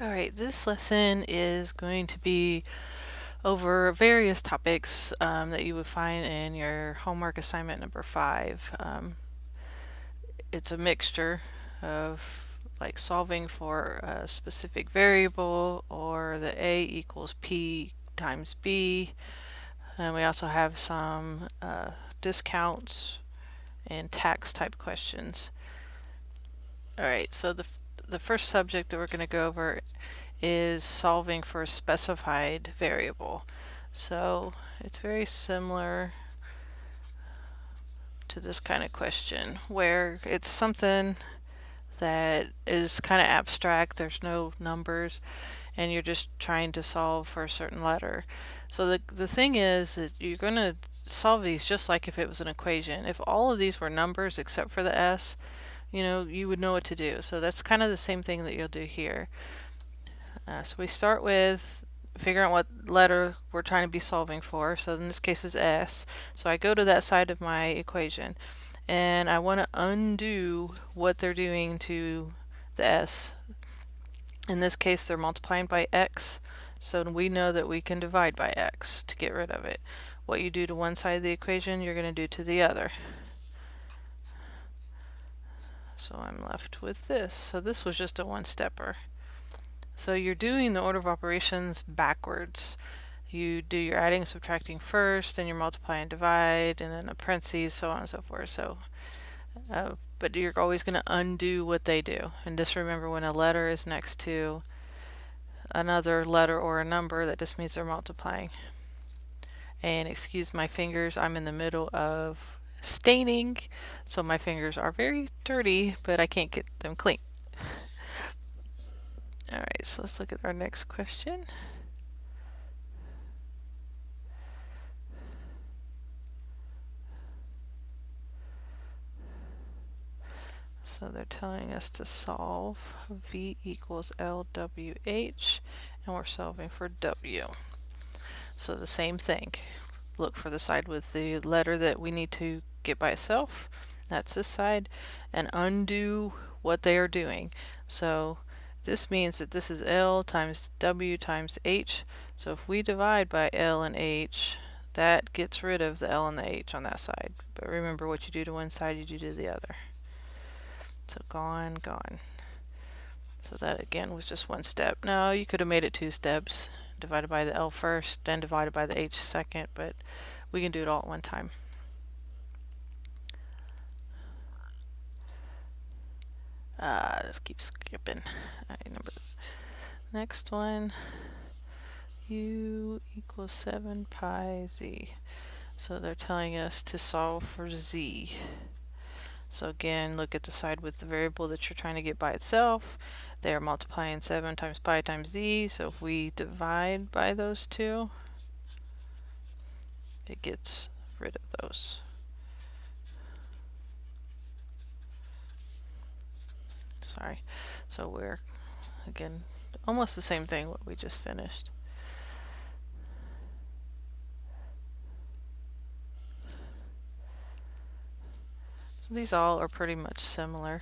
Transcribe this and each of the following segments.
All right, this lesson is going to be over various topics that you would find in your homework assignment number 5. It's a mixture of like solving for a specific variable or the A equals P times B. And we also have some discounts and tax type questions. All right, so the first subject that we're going to go over is solving for a specified variable. So it's very similar to this kind of question where it's something that is kind of abstract, there's no numbers, and you're just trying to solve for a certain letter. So the thing is that you're going to solve these just like if it was an equation. If all of these were numbers except for the s, you would know what to do. So that's kind of the same thing that you'll do here. So we start with figuring out what letter we're trying to be solving for. So in this case is S. So I go to that side of my equation and I want to undo what they're doing to the S. In this case they're multiplying by X. So we know that we can divide by X to get rid of it. What you do to one side of the equation, you're going to do to the other. So I'm left with this. So this was just a one-stepper. So you're doing the order of operations backwards. You do your adding and subtracting first, then your multiply and divide, and then a parentheses, so on and so forth. But you're always going to undo what they do. And just remember, when a letter is next to another letter or a number, that just means they're multiplying. And excuse my fingers, I'm in the middle of staining, so my fingers are very dirty, but I can't get them clean. Alright, so let's look at our next question. So they're telling us to solve V equals LWH, and we're solving for W. So the same thing. Look for the side with the letter that we need to get by itself. That's this side. And undo what they are doing. So this means that this is L times W times H. So if we divide by L and H, that gets rid of the L and the H on that side. But remember, what you do to one side, you do to the other. So gone, gone. So that again was just one step. Now you could have made it 2 steps. Divided by the L first, then divided by the H second, but we can do it all at one time. Let's keep skipping. Alright, next one. U equals 7 pi z. So they're telling us to solve for z. So again, look at the side with the variable that you're trying to get by itself. They are multiplying 7 times pi times z, so if we divide by those two, it gets rid of those. Sorry. So we're, again, almost the same thing what we just finished. So these all are pretty much similar.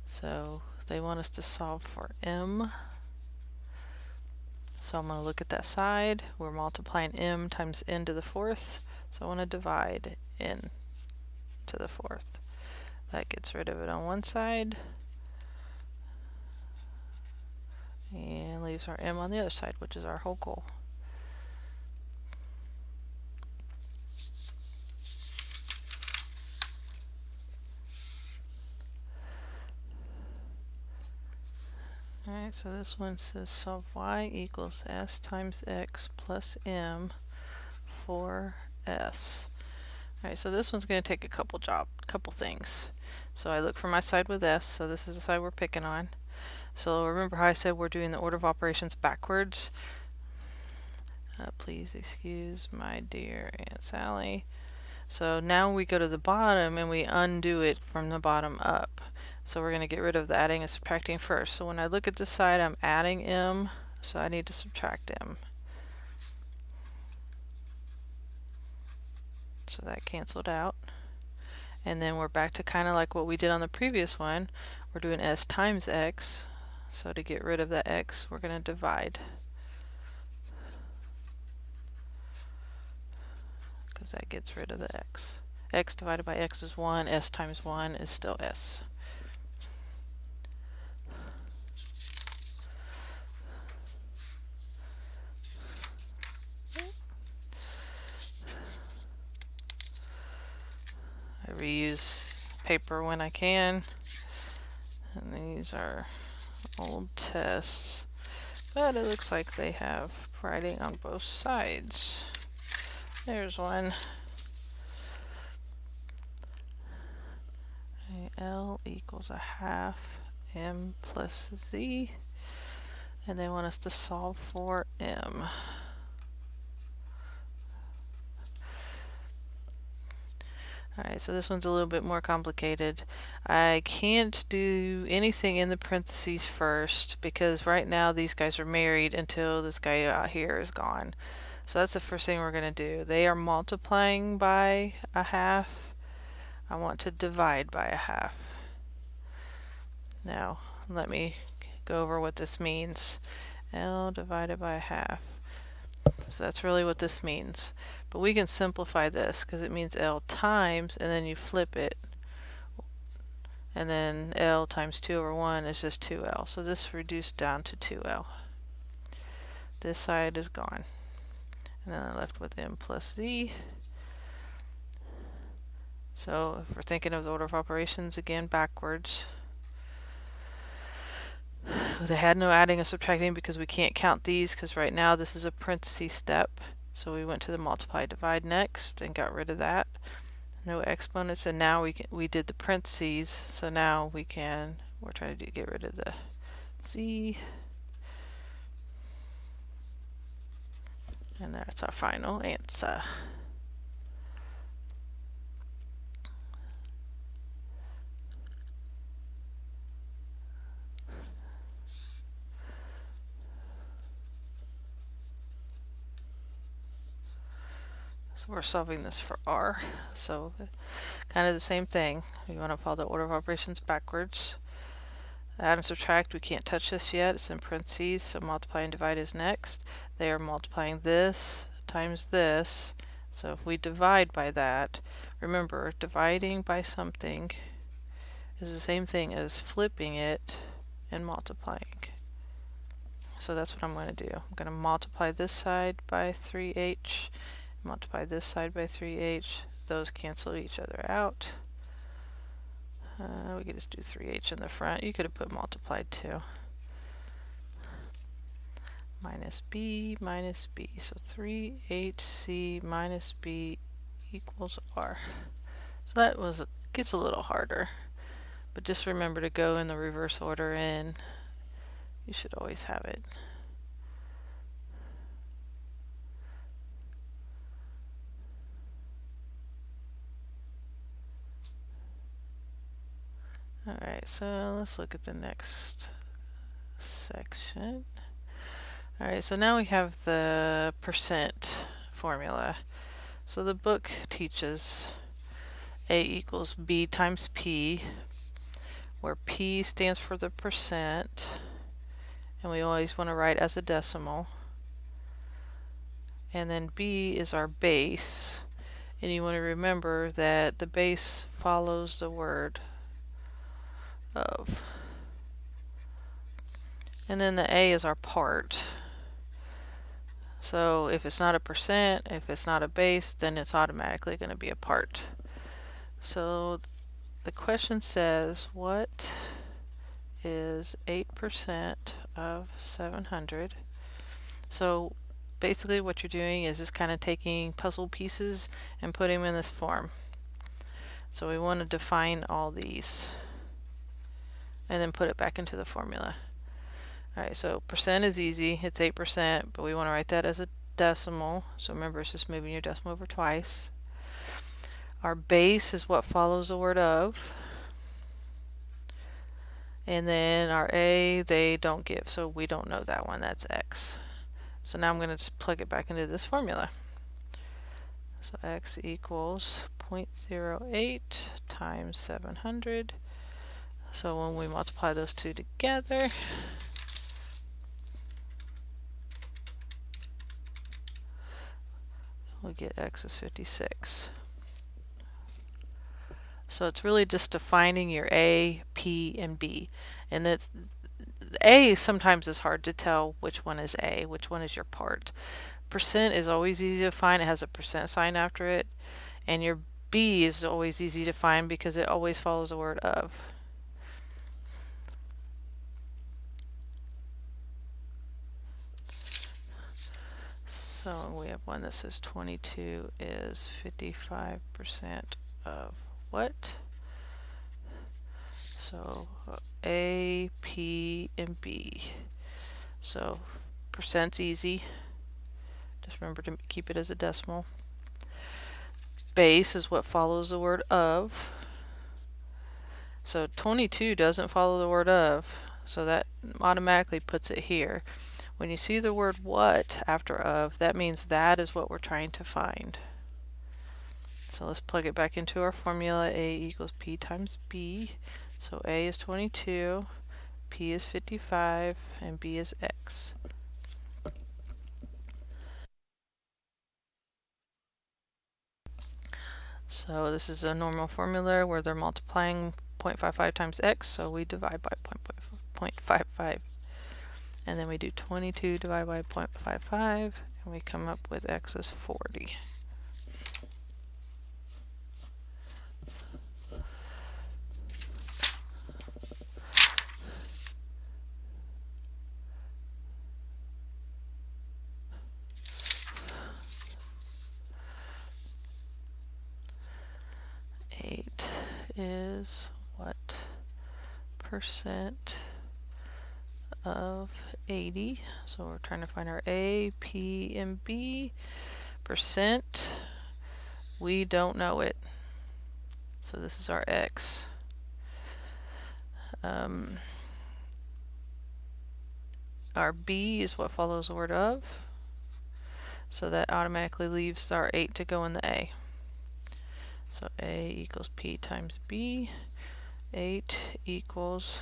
So they want us to solve for m. So I'm going to look at that side. We're multiplying m times n to the 4th. So I want to divide n to the 4th. That gets rid of it on one side. And leaves our m on the other side, which is our whole goal. Alright, so this one says solve y equals s times x plus m for s. Alright, so this one's going to take a couple things. So I look for my side with s, so this is the side we're picking on. So remember how I said we're doing the order of operations backwards? Please excuse my dear Aunt Sally. So now we go to the bottom and we undo it from the bottom up. So we're going to get rid of the adding and subtracting first. So when I look at this side, I'm adding m, so I need to subtract m. So that canceled out. And then we're back to kind of like what we did on the previous one. We're doing s times x. So to get rid of the x, we're going to divide. Because that gets rid of the x. X divided by x is 1. S times 1 is still s. I reuse paper when I can. And these are old tests. But it looks like they have writing on both sides. There's one. L equals a half m plus z. And they want us to solve for m. Alright, so this one's a little bit more complicated. I can't do anything in the parentheses first because right now these guys are married until this guy out here is gone. So that's the first thing we're going to do. They are multiplying by a half. I want to divide by a half. Now, let me go over what this means. L divided by a half. So that's really what this means. But we can simplify this because it means L times, and then you flip it. And then L times 2 over 1 is just 2L. So this reduced down to 2L. This side is gone. And then I'm left with M plus Z. So if we're thinking of the order of operations again backwards, they had no adding or subtracting because we can't count these because right now this is a parenthesis step. So we went to the multiply divide next and got rid of that. No exponents, and now we did the parentheses, so now we're trying to get rid of the z. And that's our final answer. So we're solving this for r. So kind of the same thing. We want to follow the order of operations backwards. Add and subtract, we can't touch this yet. It's in parentheses, so multiply and divide is next. They are multiplying this times this. So if we divide by that, remember, dividing by something is the same thing as flipping it and multiplying. So that's what I'm going to do. I'm going to multiply this side by 3h. Multiply this side by 3h. Those cancel each other out. We could just do 3h in the front. You could have put multiplied too. Minus b. So 3hc minus b equals r. So that gets a little harder. But just remember to go in the reverse order and you should always have it. Alright, so let's look at the next section. Alright, so now we have the percent formula. So the book teaches A equals B times P, where P stands for the percent, and we always want to write as a decimal. And then B is our base, and you want to remember that the base follows the word of. And then the A is our part. So if it's not a percent, if it's not a base, then it's automatically going to be a part. So the question says, what is 8% of 700? So basically what you're doing is just kind of taking puzzle pieces and putting them in this form. So we want to define all these and then put it back into the formula. Alright, so percent is easy. It's 8%, but we want to write that as a decimal. So remember, it's just moving your decimal over twice. Our base is what follows the word of. And then our A, they don't give, so we don't know that one. That's x. So now I'm going to just plug it back into this formula. So x equals 0.08 times 700. So when we multiply those two together, we get x is 56. So it's really just defining your A, P, and B. And that A sometimes is hard to tell which one is A, which one is your part. Percent is always easy to find. It has a percent sign after it. And your B is always easy to find because it always follows the word of. So we have one that says 22 is 55% of what? So A, P, and B. So percent's easy. Just remember to keep it as a decimal. Base is what follows the word of. So 22 doesn't follow the word of, so that automatically puts it here. When you see the word what after of, that means that is what we're trying to find. So let's plug it back into our formula. A equals P times B. So A is 22, P is 55, and B is X. So this is a normal formula where they're multiplying 0.55 times X, so we divide by 0.55. And then we do 22 divided by 0.55, and we come up with X is 40. Is what percent of 80? So we're trying to find our A, P, and B. Percent, we don't know it. So this is our X. Our B is what follows the word of. So that automatically leaves our 8 to go in the A. So A equals P times B. 8 equals